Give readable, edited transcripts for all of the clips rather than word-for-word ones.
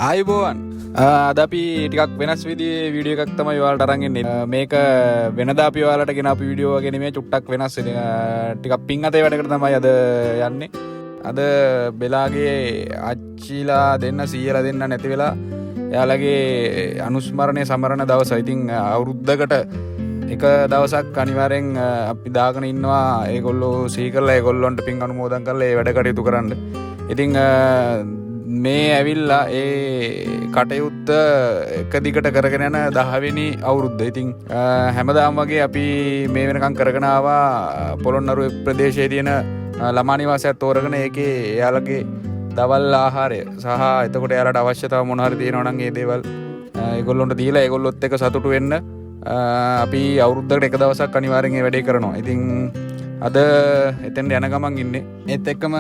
ආයුබෝවන් අද අපි ටිකක් වෙනස් විදිහේ වීඩියෝ එකක් තමයි ඔයාලට අරන් එන්නේ. මේක වෙනදා අපි ඔයාලට ගෙන අපු වීඩියෝ වගේ නෙමෙයි, චුට්ටක් වෙනස් වෙන. ටිකක් පින් අතේ වැඩකට තමයි අද යන්නේ. අද බෙලාගේ අච්චිලා දෙන්න සීයලා දෙන්න නැති වෙලා එයාලගේ අනුස්මරණය සමරන දවස. ඉතින් අවුරුද්දකට එක දවසක් අනිවාර්යෙන් අපි දාගෙන ඉන්නවා ඒගොල්ලෝ සිහි කරලා ඒගොල්ලොන්ට පින් අනුමෝදන් කරලා ඒ වැඩ කටයුතු කරන්න. ඉතින් මේ ඇවිල්ලා ඒ කටයුත්ත එක දිගට කරගෙන යන 10 වෙනි අවුරුද්ද. ඉතින් හැමදාම වගේ අපි මේ වෙනකම් කරගෙන ආවා පොළොන්නරුව ප්‍රදේශයේ තියෙන ළමා නිවාසයක් තෝරගෙන ඒකේ එයාලගේ දවල් ආහාරය සහ එතකොට එයාලට අවශ්‍යතාව මොනවා හරි තියෙනවා නම් ඒ දේවල් ඒගොල්ලොන්ට දීලා ඒගොල්ලොත් එක්ක සතුටු වෙන්න අපි අවුරුද්දකට එක දවසක් අනිවාර්යෙන් මේ වැඩේ කරනවා. ඉතින් අද එතෙන්ට යන ගමන් ඉන්නේ. ඒත් එක්කම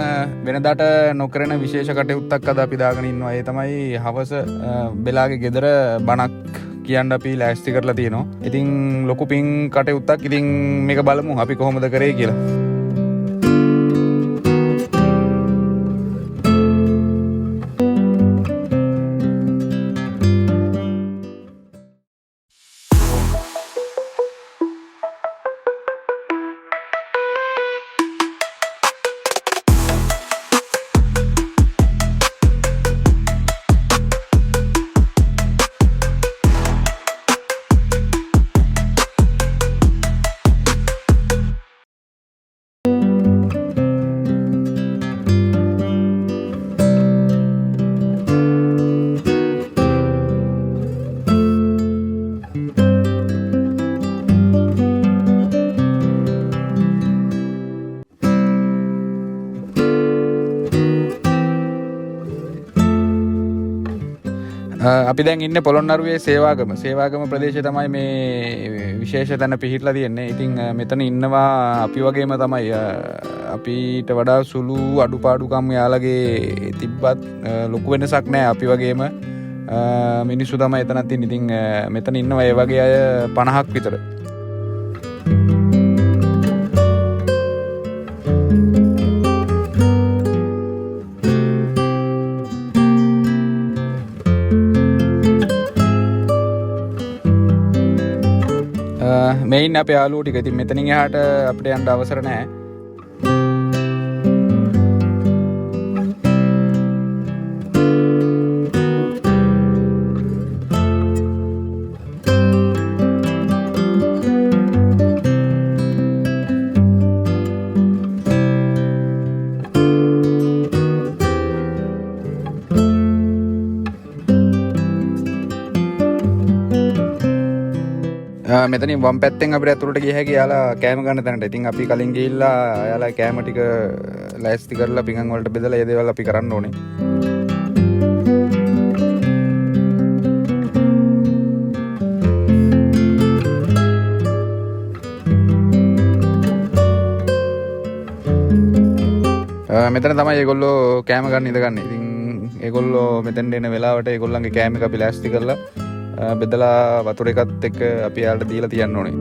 වෙනදාට නොකරන විශේෂ කටයුත්තක් අද අපි දාගෙන ඉන්නවා. ඒ තමයි හවස බෙලාගේ ගෙදර බණක් කියන්න අපි ලෑස්ති කරලා තියෙනවා. ඉතින් ලොකු පින් කටයුත්තක්. ඉතින් මේක බලමු අපි කොහොමද කරේ කියලා. අපි දැන් ඉන්නේ පොළොන්නරුවේ සේවාගම ප්‍රදේශය තමයි මේ විශේෂ තැන පිහිටලා තියෙන්නේ. ඉතින් මෙතන ඉන්නවා අපි වගේම තමයි අපිට වඩා සුළු අඩුපාඩුකම් යාළගේ තිබ්බත් ලොකු වෙනසක් නැහැ. අපි වගේම මිනිස්සු තමයි එතනත් ඉන්නේ. ඉතින් මෙතන ඉන්නවා ඒ වගේ අය 50ක් විතර. මෙයින් අපේ යාළුවෝ ටික. ඉතින් මෙතනින් එහාට අපිට යන්න අවසර නැහැ. මෙතනින් වම් පැත්තෙන් අපිට ඇතුළට ගිය හැකි යාලා කෑම ගන්න තැනට. ඉතින් අපි කලින් ගිහිල්ලා යාලා කෑම ටික ලෑස්ති කරලා පිඟන් වලට බෙදලා ඒ දේවල් අපි කරන්න ඕනේ. මෙතන තමයි ඒගොල්ලෝ කෑම ගන්න ඉඳගන්නේ. ඉතින් ඒගොල්ලෝ මෙතෙන්ට එන වෙලාවට ඒගොල්ලන්ගේ කෑම එක අපි ලෑස්ති කරලා බෙදලා වතුර එකත් එක්ක අපි යාලට දීලා තියන්න ඕනේ.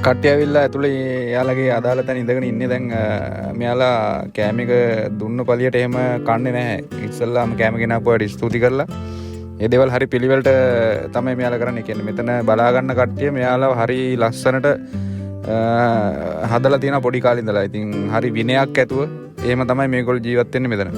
කට්ටිය ඇවිල්ලා ඇතුලේ එයාලගේ අදාළ තැන ඉඳගෙන ඉන්නේ. දැන් මෙයාලා කෑම එක දුන්න පළියට එහෙම කන්නේ නැහැ. ඉස්සල්ලාම කෑම ගෙනාපුවාට ස්තුති කරලා ඒ දේවල් හරි පිළිවෙලට තමයි මෙයාලා කරන්නේ. කියන්නේ මෙතන බලා ගන්න කට්ටිය මෙයාලා හරි ලස්සනට හදලා තියෙන පොඩි කාලේ ඉඳලා. ඉතින් හරි විනයක් ඇතුව එහෙම තමයි මේගොල්ලෝ ජීවත් වෙන්නේ මෙතන.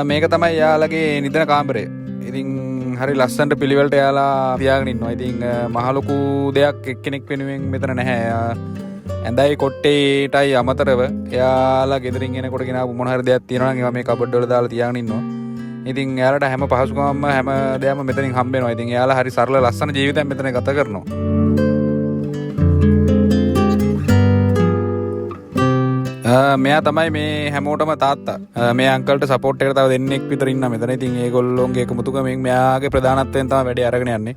මේක තමයි යාලගේ නිදන කාමරය. ඉතින් හරි ලස්සනට පිළිවෙලට යාලා තියාගෙන ඉන්නවා. ඉතින් මහලොකු දෙයක් එක්කෙනෙක් වෙනුවෙන් මෙතන නැහැ. ඇඳයි කොට්ටේටයි අමතරව එයාලා ගෙදරින් එනකොට ගෙනාවු මොන හරි දෙයක් තියෙනවා නම් ඒවා මේ කබඩ් වල දාලා තියාගෙන ඉන්නවා. ඉතින් එයාලට හැම පහසුකමක්ම හැම දෙයක්ම මෙතනින් හම්බ වෙනවා. ඉතින් එයාලා හරි සරල ලස්සන ජීවිතයක් මෙතන ගත කරනවා. මෙයා තමයි මේ හැමෝටම තාත්තා. මේ අංකල්ට සපෝට් එකට තව දෙන්නෙක් විතර ඉන්නා මෙතන. ඉතින් ඒගොල්ලෝගේ එකමුතුකමෙන් මෙයාගේ ප්‍රධානත්වයෙන් තමයි වැඩේ අරගෙන යන්නේ.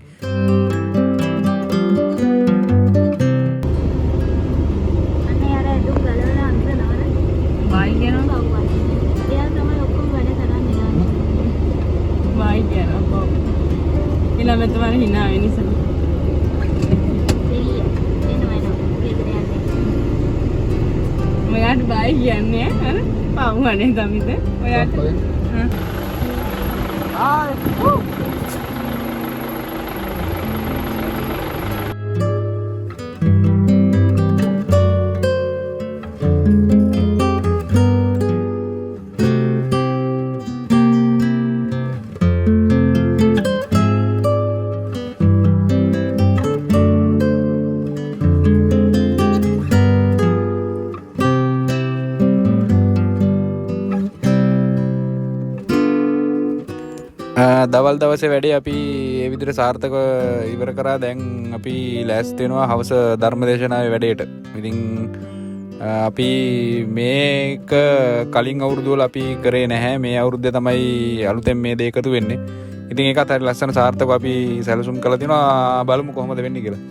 අනේ අර දුක් ගලවලා අන්තර නවන. බයි කියනවා. එයා තමයි ඔක්කොම වැඩ කරන්නේ යාළුවා. බයි කියනවා. ඊළඟට තමයි hina වෙන්නේ සම. ඔයාට බයි කියන්නේ අර පවුනේ ගමිද ඔයාට දවල් දවසේ වැඩේ අපි ඒ විදිහට සාර්ථකව ඉවර කරා. දැන් අපි ලෑස්ති වෙනවා හවස ධර්මදේශනාවේ වැඩේට. ඉතින් අපි මේක කලින් අවුරුදු වල අපි කරේ නැහැ. මේ අවුරුද්දේ තමයි අලුතෙන් මේ දේ එකතු වෙන්නේ. ඉතින් ඒකත් හරි ලස්සන සාර්ථකව අපි සැලසුම් කළා තිනවා. බලමු කොහොමද වෙන්නේ කියලා.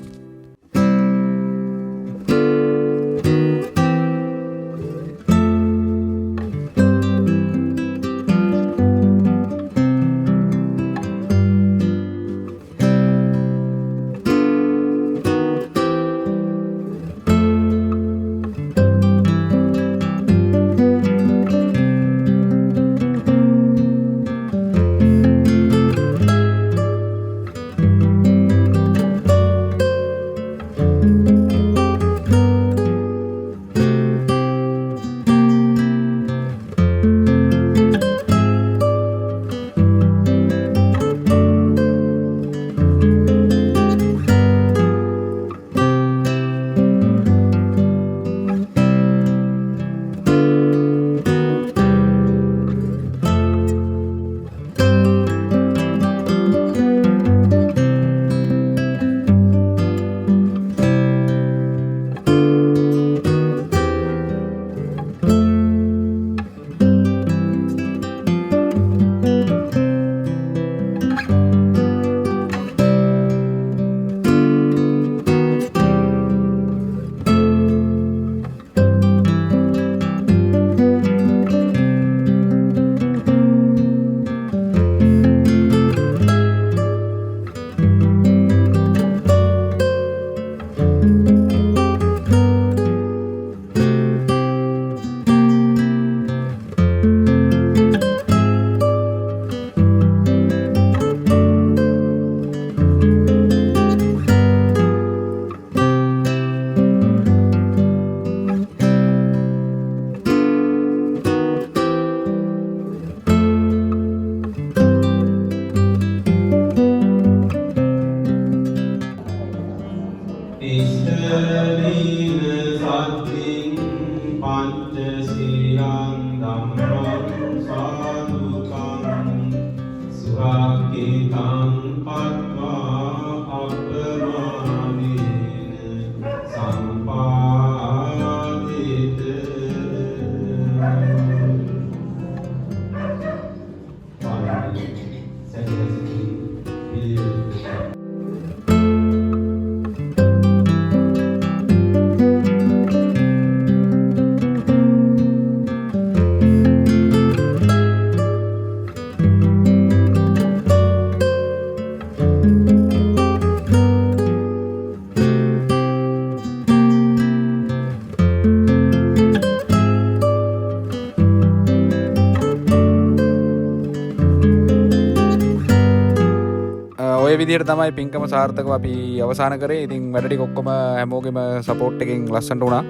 ඔය විදිහට තමයි පින්කම සාර්ථකව අපි අවසන් කරේ. ඉතින් වැඩ ටික ඔක්කොම හැමෝගෙම සපෝට් එකෙන් ලස්සනට වුණා.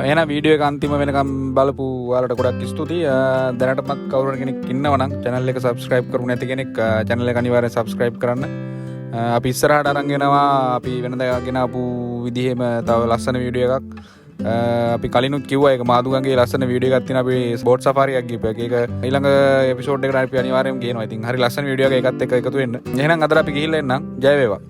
එහෙනම් වීඩියෝ එක අන්තිම වෙනකම් බලපු ඔයාලට ගොඩක් ස්තුතියි. දැනටමත් කවුරු හරි කෙනෙක් ඉන්නවනම් channel එක subscribe කරු නැති කෙනෙක් channel එක අනිවාර්යෙන් subscribe කරන්න. අපි ඉස්සරහට අරන් එනවා අපි වෙනදා ගෙනාපු විදිහෙම තව ලස්සන වීඩියෝ එකක්. අපි කලිනුත් කිව්වා ඒක මාදුගන්ගේ ලස්සන වීඩියෝ එකක් තියෙන අපි ස්පෝර්ට් සෆාරියක් ගිහපු එක. ඒක ඊළඟ එපිසෝඩ් එකට අපි අනිවාර්යයෙන්ම ගේනවා. ඉතින් හරි ලස්සන වීඩියෝ එකක් එකත් එක්ක එකතු වෙන්න. එහෙනම් අද අපි ගිහිල්ලා එන්නම්. ජය වේවා.